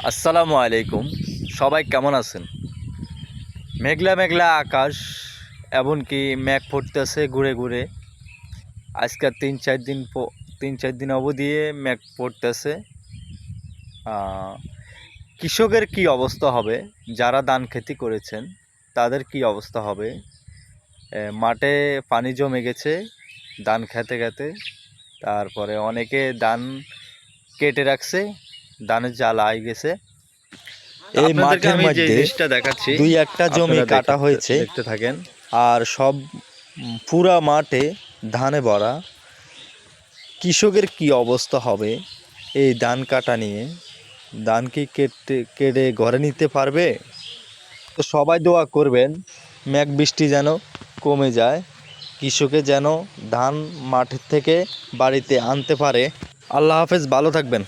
আসসালামু আলাইকুম। সবাই কেমন আছেন? মেঘলা মেঘলা আকাশ, এমনকি মেঘ পড়তেছে ঘুরে ঘুরে। আজকে 3-4 দিন অবধি মেঘ পড়তেছে। কৃষকের কি অবস্থা হবে? যারা ধান খেতি করেছেন তাদের কি অবস্থা হবে? মাঠে পানি জমে গেছে ধান খেতে খেতে। তারপরে অনেকে ধান কেটে রাখছে, ধানের জ্বালা আই গেছে। এই আপনাদেরকে মাঠের আমি যে মধ্যে জিনিসটা দেখাচ্ছি, দুই একটা জমি আপনারা কাটা হয়েছে দেখতে থাকেন। আর সব পুরা মাঠে ধানে ভরা। কৃষকের কি অবস্থা হবে এই ধান কাটা নিয়ে? ধান কি কেটে ঘরে নিতে পারবে? তো সবাই দোয়া করবেন মেঘ বৃষ্টি যেন কমে যায়, কৃষকে যেন ধান মাঠের থেকে বাড়িতে আনতে পারে। আল্লাহ হাফেজ, ভালো থাকবেন।